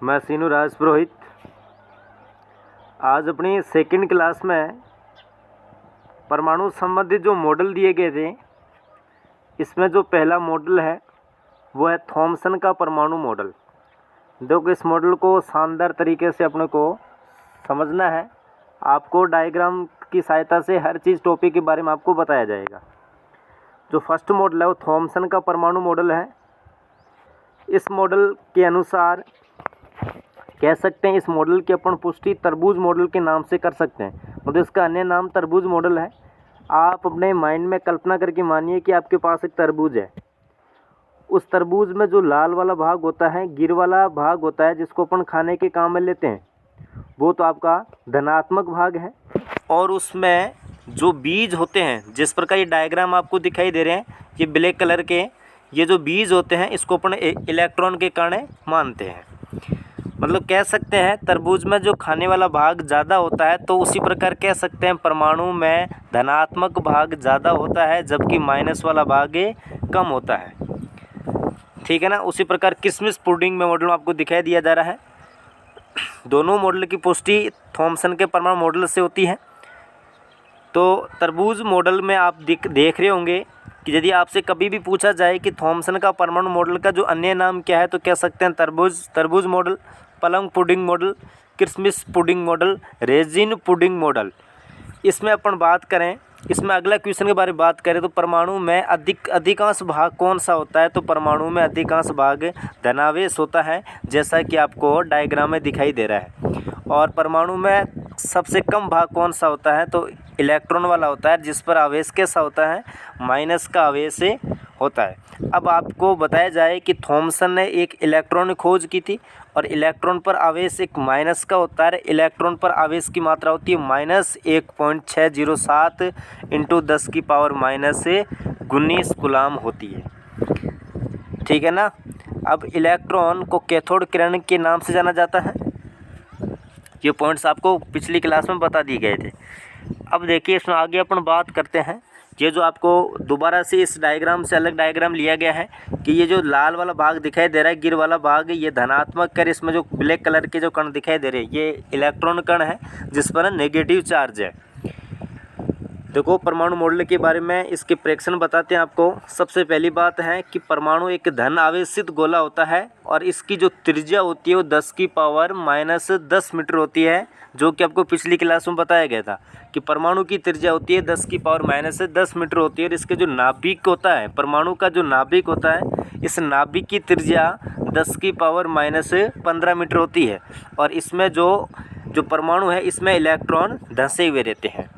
मैं सीनू राज पुरोहित। आज अपनी सेकंड क्लास में परमाणु संबंधित जो मॉडल दिए गए थे, इसमें जो पहला मॉडल है वो है थॉमसन का परमाणु मॉडल। देखो, इस मॉडल को शानदार तरीके से अपने को समझना है। आपको डायग्राम की सहायता से हर चीज़ टॉपिक के बारे में आपको बताया जाएगा। जो फर्स्ट मॉडल है वो थॉमसन का परमाणु मॉडल है। इस मॉडल के अनुसार कह सकते हैं, इस मॉडल की अपन पुष्टि तरबूज मॉडल के नाम से कर सकते हैं। मतलब इसका अन्य नाम तरबूज मॉडल है। आप अपने माइंड में कल्पना करके मानिए कि आपके पास एक तरबूज है। उस तरबूज में जो लाल वाला भाग होता है, गिर वाला भाग होता है, जिसको अपन खाने के काम में लेते हैं, वो तो आपका धनात्मक भाग है। और उसमें जो बीज होते हैं, जिस प्रकार ये डायग्राम आपको दिखाई दे रहे हैं, ये ब्लैक कलर के ये जो बीज होते हैं, इसको अपन इलेक्ट्रॉन के कारण मानते हैं। मतलब कह सकते हैं तरबूज में जो खाने वाला भाग ज़्यादा होता है, तो उसी प्रकार कह सकते हैं परमाणु में धनात्मक भाग ज़्यादा होता है, जबकि माइनस वाला भाग कम होता है। ठीक है ना। उसी प्रकार किशमिश पुडिंग में मॉडल में आपको दिखाई दिया जा रहा है। दोनों मॉडल की पुष्टि थॉमसन के परमाणु मॉडल से होती है। तो तरबूज मॉडल में आप देख रहे होंगे कि यदि आपसे कभी भी पूछा जाए कि थॉमसन का परमाणु मॉडल का जो अन्य नाम क्या है, तो कह सकते हैं तरबूज मॉडल, पलंग पुडिंग मॉडल, किशमिश pudding model, resin pudding model. इसमें अपन बात करें, इसमें अगला क्वेश्चन के बारे में बात करें तो परमाणु में अधिकांश भाग कौन सा होता है, तो परमाणु में अधिकांश भाग धनावेश होता है, जैसा कि आपको डायग्राम में दिखाई दे रहा है। और परमाणु में सबसे कम भाग कौन सा होता है, तो इलेक्ट्रॉन वाला होता है, जिस पर आवेश कैसा होता है, माइनस का आवेश होता है। अब आपको बताया जाए कि थॉमसन ने एक इलेक्ट्रॉन की खोज की थी, और इलेक्ट्रॉन पर आवेश एक माइनस का होता है। इलेक्ट्रॉन पर आवेश की मात्रा होती है -1.607 × 10⁻⁻19 कूलाम होती है। ठीक है ना। अब इलेक्ट्रॉन को कैथोड किरण के नाम से जाना जाता है। ये पॉइंट्स आपको पिछली क्लास में बता दिए गए थे। अब देखिए, इसमें आगे अपन बात करते हैं। ये जो आपको दोबारा से इस डायग्राम से अलग डायग्राम लिया गया है कि ये जो लाल वाला भाग दिखाई दे रहा है, गिर वाला भाग, ये धनात्मक कर, इसमें जो ब्लैक कलर के जो कण दिखाई दे रहे हैं, ये इलेक्ट्रॉन कण है, जिस पर नेगेटिव चार्ज है। देखो, परमाणु मॉडल के बारे में इसके प्रेक्षण बताते हैं आपको। सबसे पहली बात है कि परमाणु एक धन आवेशित गोला होता है, और इसकी जो त्रिज्या होती है वो 10⁻−10 मीटर होती है, जो कि आपको पिछली क्लास में बताया गया था कि परमाणु की त्रिज्या होती है 10⁻−10 मीटर होती है। और इसके जो नाभिक होता है, परमाणु का जो नाभिक होता है, इस नाभिक की त्रिज्या 10⁻−15 मीटर होती है। और इसमें जो परमाणु है, इसमें इलेक्ट्रॉन धंसे हुए रहते हैं।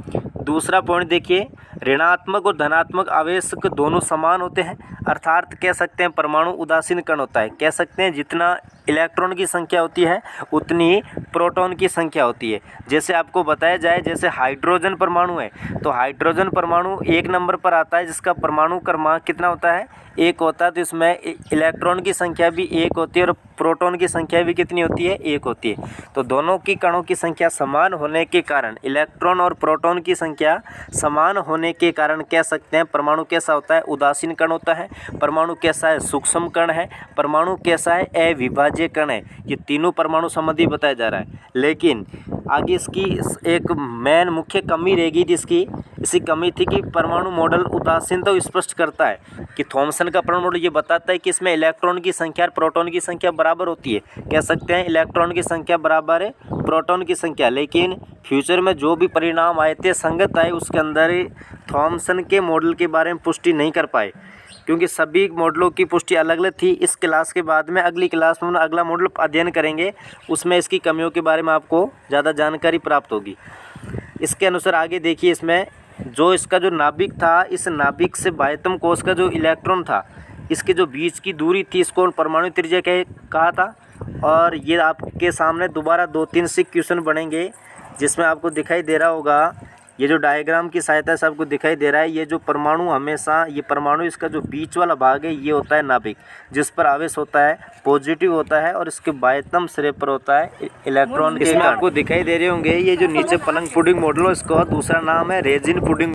दूसरा पॉइंट देखिए, ऋणात्मक और धनात्मक आवेश दोनों समान होते हैं, अर्थात कह सकते हैं परमाणु उदासीन कण होता है। कह सकते हैं जितना इलेक्ट्रॉन की संख्या होती है उतनी प्रोटॉन की संख्या होती है। जैसे आपको बताया जाए, जैसे हाइड्रोजन परमाणु है, तो हाइड्रोजन परमाणु 1 नंबर पर आता है, जिसका परमाणु क्रमांक कितना होता है, 1 होता है। तो इसमें इलेक्ट्रॉन की संख्या भी 1 होती है, और प्रोटॉन की संख्या भी कितनी होती है, 1 होती है। तो दोनों की कणों की संख्या समान होने के कारण, इलेक्ट्रॉन और प्रोटॉन की संख्या समान होने के कारण कह सकते हैं परमाणु कैसा होता है, उदासीन कण होता है। परमाणु कैसा है, सूक्ष्म कण है। परमाणु कैसा है, अविभाज्य कण है। ये तीनों परमाणु संबंधी बताया जा रहा है। लेकिन आगे इसकी एक मेन मुख्य कमी रहेगी, जिसकी इसी कमी थी कि परमाणु मॉडल उदासीनता तो स्पष्ट करता है कि थॉमसन का परमाणु मॉडल ये बताता है कि इसमें इलेक्ट्रॉन की संख्या और प्रोटॉन की संख्या बराबर होती है। कह सकते हैं इलेक्ट्रॉन की संख्या बराबर है प्रोटॉन की संख्या। लेकिन फ्यूचर में जो भी परिणाम आए थे, संगत आए, उसके अंदर थॉमसन के मॉडल के बारे में पुष्टि नहीं कर पाए, क्योंकि सभी मॉडलों की पुष्टि अलग अलग थी। इस क्लास के बाद में अगली क्लास में अगला मॉडल अध्ययन करेंगे, उसमें इसकी कमियों के बारे में आपको ज़्यादा जानकारी प्राप्त होगी। इसके अनुसार आगे देखिए, इसमें जो इसका जो नाभिक था, इस नाभिक से बाह्यतम कोश का जो इलेक्ट्रॉन था, इसके जो बीच की दूरी थी, इसको परमाणु त्रिज्या कहा था। और ये आपके सामने दोबारा 2-3 से क्वेश्चन बनेंगे, जिसमें आपको दिखाई दे रहा होगा, ये जो डायग्राम की सहायता से आपको दिखाई दे रहा है, ये जो परमाणु हमेशा, ये परमाणु इसका जो बीच वाला भाग है, ये होता है नाभिक, जिस पर आवेश होता है पॉजिटिव होता है, और इसके बाह्यतम सिरे पर होता है इलेक्ट्रॉन। इसमें आपको दिखाई दे रहे होंगे ये जो नीचे पलंग पुडिंग मॉडल है, इसका दूसरा नाम है रेजिन पुडिंग।